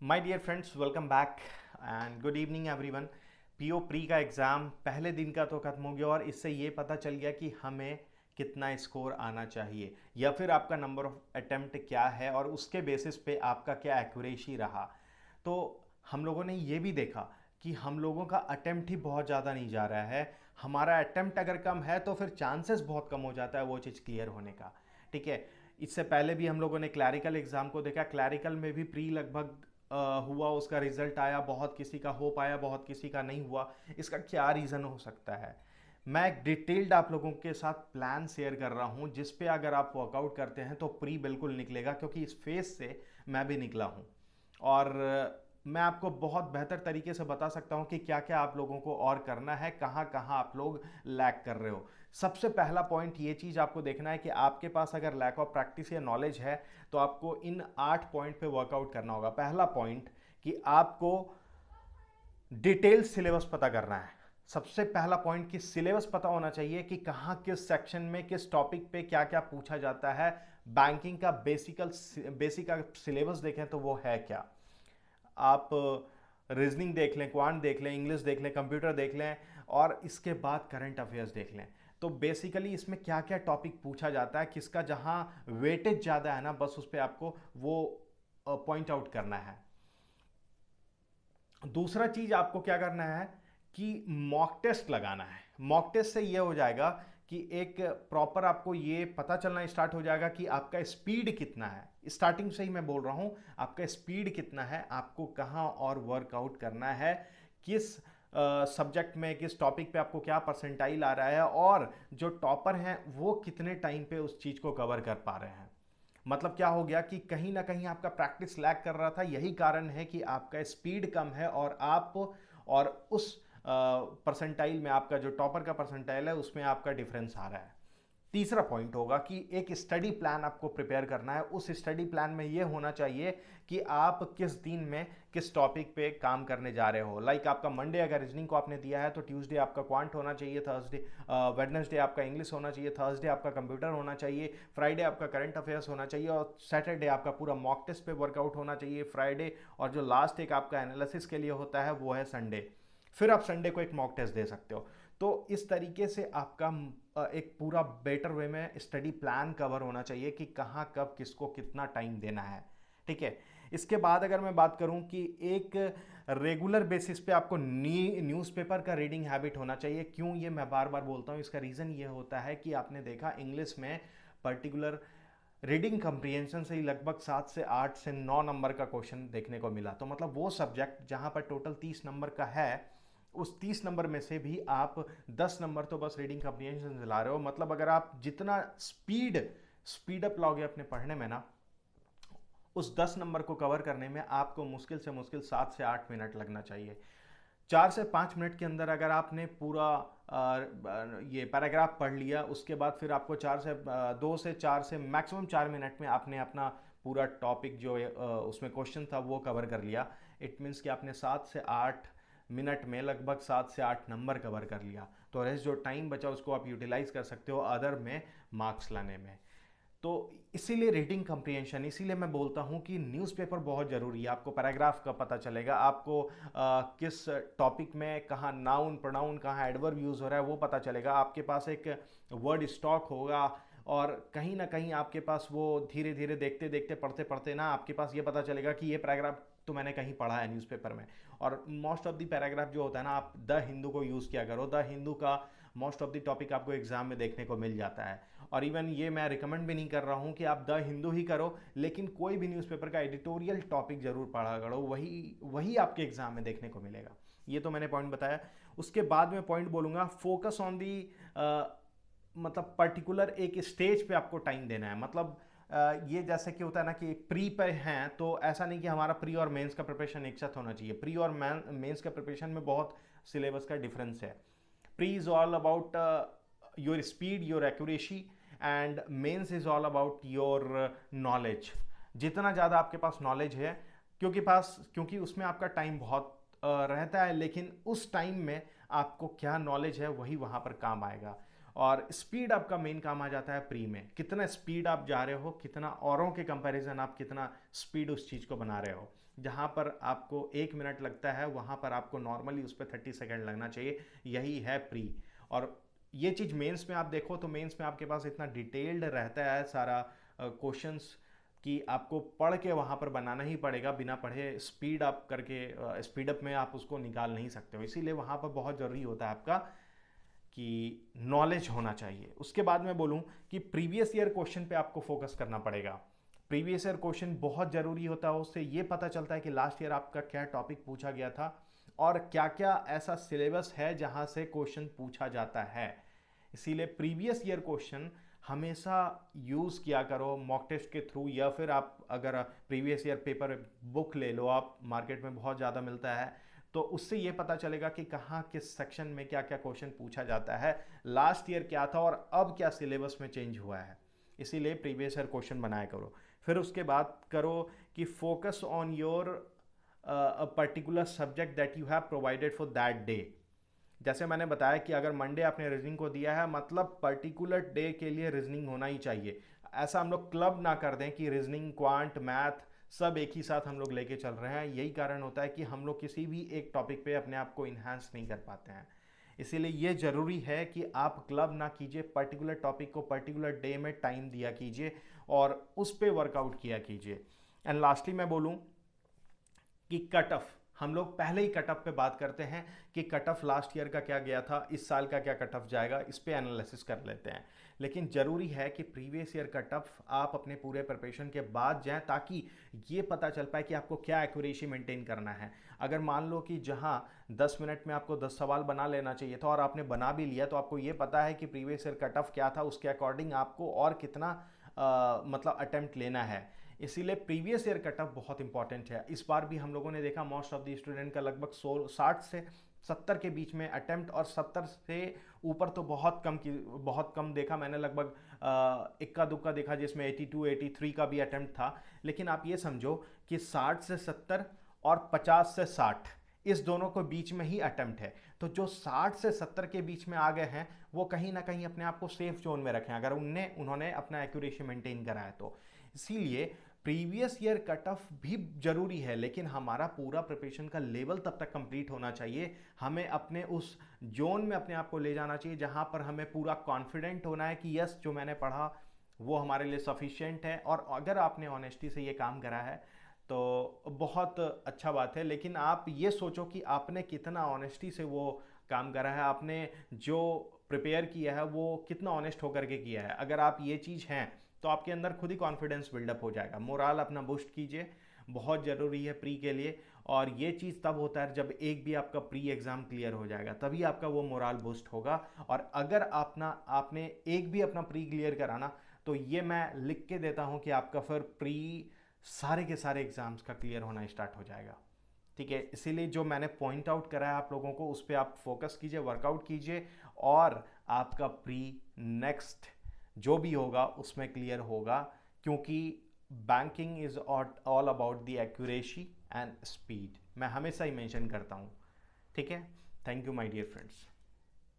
My dear friends, welcome back and good evening everyone. PO pre का exam पहले दिन का तो खत्म हो गया और इससे ये पता चल गया कि हमें कितना स्कोर आना चाहिए या फिर आपका नंबर ऑफ अटेम्प्ट क्या है और उसके बेसिस पे आपका क्या एक्यूरेसी रहा। तो हम लोगों ने ये भी देखा कि हम लोगों का अटेम्प्ट ही बहुत ज़्यादा नहीं जा रहा है। हमारा अटेम्प्ट अगर कम है तो फिर चांसेस बहुत कम हो जाता है वो चीज़ क्लियर होने का। ठीक है। इससे पहले भी हम लोगों ने क्लैरिकल एग्ज़ाम को देखा। क्लैरिकल में भी प्री लगभग हुआ, उसका रिजल्ट आया, बहुत किसी का हो पाया, बहुत किसी का नहीं हुआ। इसका क्या रीज़न हो सकता है? मैं एक डिटेल्ड आप लोगों के साथ प्लान शेयर कर रहा हूं जिस पे अगर आप वर्कआउट करते हैं तो प्री बिल्कुल निकलेगा, क्योंकि इस फेज से मैं भी निकला हूं। और मैं आपको बहुत बेहतर तरीके से बता सकता हूं कि क्या क्या आप लोगों को और करना है, कहां कहां आप लोग लैक कर रहे हो। सबसे पहला पॉइंट ये चीज़ आपको देखना है कि आपके पास अगर लैक ऑफ प्रैक्टिस या नॉलेज है तो आपको इन 8 पॉइंट पे वर्कआउट करना होगा। पहला पॉइंट कि आपको डिटेल सिलेबस पता करना है। सबसे पहला पॉइंट कि सिलेबस पता होना चाहिए कि कहाँ किस सेक्शन में किस टॉपिक पे क्या क्या पूछा जाता है। बैंकिंग का बेसिक सिलेबस देखें तो वो है क्या। आप रीजनिंग देख लें, क्वांट देख लें, इंग्लिश देख लें, कंप्यूटर देख लें और इसके बाद करंट अफेयर्स देख लें। तो बेसिकली इसमें क्या क्या टॉपिक पूछा जाता है, किसका जहां वेटेज ज़्यादा है ना, बस उस पर आपको वो पॉइंट आउट करना है। दूसरा चीज आपको क्या करना है कि मॉक टेस्ट लगाना है। मॉक टेस्ट से ये हो जाएगा कि एक प्रॉपर आपको ये पता चलना स्टार्ट हो जाएगा कि आपका स्पीड कितना है। स्टार्टिंग से ही मैं बोल रहा हूं, आपका स्पीड कितना है, आपको कहां और वर्कआउट करना है, किस सब्जेक्ट में किस टॉपिक पे आपको क्या परसेंटाइल आ रहा है और जो टॉपर हैं वो कितने टाइम पे उस चीज़ को कवर कर पा रहे हैं। मतलब क्या हो गया कि कहीं ना कहीं आपका प्रैक्टिस लैग कर रहा था, यही कारण है कि आपका स्पीड कम है और आप और उस परसेंटाइल में आपका जो टॉपर का परसेंटाइल है उसमें आपका डिफरेंस आ रहा है। तीसरा पॉइंट होगा कि एक स्टडी प्लान आपको प्रिपेयर करना है। उस स्टडी प्लान में यह होना चाहिए कि आप किस दिन में किस टॉपिक पे काम करने जा रहे हो। लाइक आपका मंडे अगर रीजनिंग को आपने दिया है तो ट्यूसडे आपका क्वांट होना चाहिए, थर्सडे वेडनेसडे आपका इंग्लिश होना चाहिए, थर्सडे आपका कंप्यूटर होना चाहिए, फ्राइडे आपका करंट अफेयर्स होना चाहिए और सैटरडे आपका पूरा मॉक टेस्ट पे वर्कआउट होना चाहिए। फ्राइडे और जो लास्ट एक आपका एनालिसिस के लिए होता है वो है संडे। फिर आप संडे को एक मॉक टेस्ट दे सकते हो। तो इस तरीके से आपका एक पूरा बेटर वे में स्टडी प्लान कवर होना चाहिए कि कहाँ कब किसको कितना टाइम देना है। ठीक है। इसके बाद अगर मैं बात करूं कि एक रेगुलर बेसिस पे आपको न्यूज़पेपर का रीडिंग हैबिट होना चाहिए। क्यों ये मैं बार बार बोलता हूं, इसका रीज़न ये होता है कि आपने देखा इंग्लिश में पर्टिकुलर रीडिंग कंप्रीहेंशन से ही लगभग 7 से 8 से 9 नंबर का क्वेश्चन देखने को मिला। तो मतलब वो सब्जेक्ट जहां पर टोटल 30 नंबर का है, उस 30 नंबर में से भी आप 10 नंबर तो बस रीडिंग कंप्रीहेंशन से ला रहे हो। मतलब अगर आप जितना स्पीड अप लाओगे अपने पढ़ने में ना, उस 10 नंबर को कवर करने में आपको मुश्किल से मुश्किल 7 से 8 मिनट लगना चाहिए। 4 से 5 मिनट के अंदर अगर आपने पूरा ये पैराग्राफ पढ़ लिया, उसके बाद फिर आपको 2 से 4 से मैक्सिमम 4 मिनट में आपने अपना पूरा टॉपिक जो उसमें क्वेश्चन था वो कवर कर लिया। इट मीन्स कि आपने 7 से 8 मिनट में लगभग 7 से 8 नंबर कवर कर लिया। तो रेस्ट जो टाइम बचा उसको आप यूटिलाइज कर सकते हो अदर में मार्क्स लाने में। तो इसीलिए रीडिंग कंप्रीहेंशन, इसीलिए मैं बोलता हूँ कि न्यूज़पेपर बहुत ज़रूरी है। आपको पैराग्राफ का पता चलेगा, आपको किस टॉपिक में कहाँ नाउन प्रोनाउन कहाँ एडवर्ब यूज़ हो रहा है वो पता चलेगा। आपके पास एक वर्ड स्टॉक होगा और कहीं ना कहीं आपके पास वो धीरे धीरे देखते देखते पढ़ते पढ़ते ना आपके पास ये पता चलेगा कि ये पैराग्राफ तो मैंने कहीं पढ़ा है न्यूज़पेपर में। और मोस्ट ऑफ द पैराग्राफ जो होता है ना, आप द हिंदू को यूज़ किया करो। द हिंदू का मोस्ट ऑफ द टॉपिक आपको एग्जाम में देखने को मिल जाता है। और इवन ये मैं रिकमेंड भी नहीं कर रहा हूँ कि आप द हिंदू ही करो, लेकिन कोई भी न्यूज़पेपर का एडिटोरियल टॉपिक जरूर पढ़ा करो, वही वही आपके एग्जाम में देखने को मिलेगा। ये तो मैंने पॉइंट बताया। उसके बाद में पॉइंट बोलूँगा, फोकस ऑन दी मतलब पर्टिकुलर एक स्टेज पे आपको टाइम देना है। मतलब ये जैसे कि होता है ना कि प्री पे हैं तो ऐसा नहीं कि हमारा प्री और मेंस का प्रिपरेशन एक साथ होना चाहिए। प्री और मेंस का प्रिपरेशन में बहुत सिलेबस का डिफरेंस है। Pre is all about your speed, your accuracy, and mains is all about your knowledge. जितना ज़्यादा आपके पास नॉलेज है, क्योंकि उसमें आपका टाइम बहुत रहता है, लेकिन उस टाइम में आपको क्या नॉलेज है वही वहाँ पर काम आएगा। और स्पीड आपका मेन काम आ जाता है प्री में। कितना स्पीड आप जा रहे हो, कितना औरों के कंपैरिजन आप कितना स्पीड उस चीज़ को बना रहे हो। जहाँ पर आपको 1 मिनट लगता है वहाँ पर आपको नॉर्मली उस पर 30 सेकेंड लगना चाहिए। यही है प्री। और ये चीज़ मेंस में आप देखो तो मेंस में आपके पास इतना डिटेल्ड रहता है सारा क्वेश्चंस कि आपको पढ़ के वहाँ पर बनाना ही पड़ेगा, बिना पढ़े स्पीड अप करके स्पीड अप में आप उसको निकाल नहीं सकते हो। इसीलिए वहाँ पर बहुत ज़रूरी होता है आपका कि नॉलेज होना चाहिए। उसके बाद मैं बोलूँ कि प्रीवियस ईयर क्वेश्चन पे आपको फोकस करना पड़ेगा। प्रीवियस ईयर क्वेश्चन बहुत ज़रूरी होता है, उससे ये पता चलता है कि लास्ट ईयर आपका क्या टॉपिक पूछा गया था और क्या क्या ऐसा सिलेबस है जहाँ से क्वेश्चन पूछा जाता है। इसीलिए प्रीवियस ईयर क्वेश्चन हमेशा यूज़ किया करो मॉक टेस्ट के थ्रू, या फिर आप अगर प्रीवियस ईयर पेपर बुक ले लो, आप मार्केट में बहुत ज़्यादा मिलता है, तो उससे ये पता चलेगा कि कहाँ किस सेक्शन में क्या क्या क्वेश्चन पूछा जाता है, लास्ट ईयर क्या था और अब क्या सिलेबस में चेंज हुआ है। इसीलिए प्रीवियस ईयर क्वेश्चन बनाया करो। फिर उसके बाद करो कि focus on your particular subject that you have provided for that day. जैसे मैंने बताया कि अगर मंडे आपने रीजनिंग को दिया है, मतलब पर्टिकुलर डे के लिए रीजनिंग होना ही चाहिए। ऐसा हम लोग क्लब ना कर दें कि रीजनिंग, क्वांट, मैथ सब एक ही साथ हम लोग लेके चल रहे हैं। यही कारण होता है कि हम लोग किसी भी एक टॉपिक पे अपने आप को इन्हांस नहीं कर पाते हैं। इसीलिए ये ज़रूरी है कि आप क्लब ना कीजिए, पर्टिकुलर टॉपिक को पर्टिकुलर डे में टाइम दिया कीजिए और उस पर वर्कआउट किया कीजिए। एंड लास्टली मैं बोलूँ कि कट ऑफ, हम लोग पहले ही कट ऑफ पे बात करते हैं कि कट ऑफ लास्ट ईयर का क्या गया था, इस साल का क्या कट ऑफ जाएगा, इस पे एनालिसिस कर लेते हैं। लेकिन ज़रूरी है कि प्रीवियस ईयर कट ऑफ आप अपने पूरे प्रिपरेशन के बाद जाएं, ताकि ये पता चल पाए कि आपको क्या एक्यूरेसी मेंटेन करना है। अगर मान लो कि जहां 10 मिनट में आपको 10 सवाल बना लेना चाहिए था और आपने बना भी लिया, तो आपको ये पता है कि प्रीवियस ईयर कट ऑफ क्या था, उसके अकॉर्डिंग आपको और कितना मतलब अटेम्प्ट लेना है। इसीलिए प्रीवियस ईयर कट ऑफ बहुत इंपॉर्टेंट है। इस बार भी हम लोगों ने देखा मोस्ट ऑफ द स्टूडेंट का लगभग 60 से 70 के बीच में अटेम्प्ट, और 70 से ऊपर तो बहुत कम देखा मैंने, लगभग इक्का दुक्का देखा जिसमें 82 83 का भी अटेम्प्ट था। लेकिन आप ये समझो कि 60 से 70 और 50 से 60 इस दोनों को बीच में ही अटेम्प्ट है। तो जो 60 से 70 के बीच में आ गए हैं वो कहीं ना कहीं अपने आप को सेफ जोन में रखें, अगर उन्होंने अपना एक्यूरेसी मेंटेन करा है तो। इसीलिए प्रीवियस ईयर कट ऑफ भी जरूरी है, लेकिन हमारा पूरा प्रिपरेशन का लेवल तब तक कंप्लीट होना चाहिए। हमें अपने उस जोन में अपने आप को ले जाना चाहिए जहां पर हमें पूरा कॉन्फिडेंट होना है कि यस, जो मैंने पढ़ा वो हमारे लिए सफिशिएंट है। और अगर आपने ऑनेस्टी से ये काम करा है तो बहुत अच्छा बात है। लेकिन आप ये सोचो कि आपने कितना ऑनेस्टी से वो काम करा है, आपने जो प्रिपेयर किया है वो कितना ऑनेस्ट होकर के किया है। अगर आप ये चीज़ हैं तो आपके अंदर खुद ही कॉन्फिडेंस बिल्डअप हो जाएगा। मोराल अपना बूस्ट कीजिए, बहुत ज़रूरी है प्री के लिए। और ये चीज़ तब होता है जब एक भी आपका प्री एग्ज़ाम क्लियर हो जाएगा, तभी आपका वो मोराल बूस्ट होगा। और अगर आपने एक भी अपना प्री क्लियर कराना, तो ये मैं लिख के देता हूँ कि आपका फिर प्री सारे के सारे एग्ज़ाम्स का क्लियर होना स्टार्ट हो जाएगा। ठीक है, इसीलिए जो मैंने पॉइंट आउट करा है आप लोगों को, उस पर आप फोकस कीजिए, वर्कआउट कीजिए, और आपका प्री नेक्स्ट जो भी होगा उसमें क्लियर होगा। क्योंकि banking is all about the accuracy and speed, मैं हमेशा ही मेंशन करता हूँ। ठीक है, thank you my dear friends.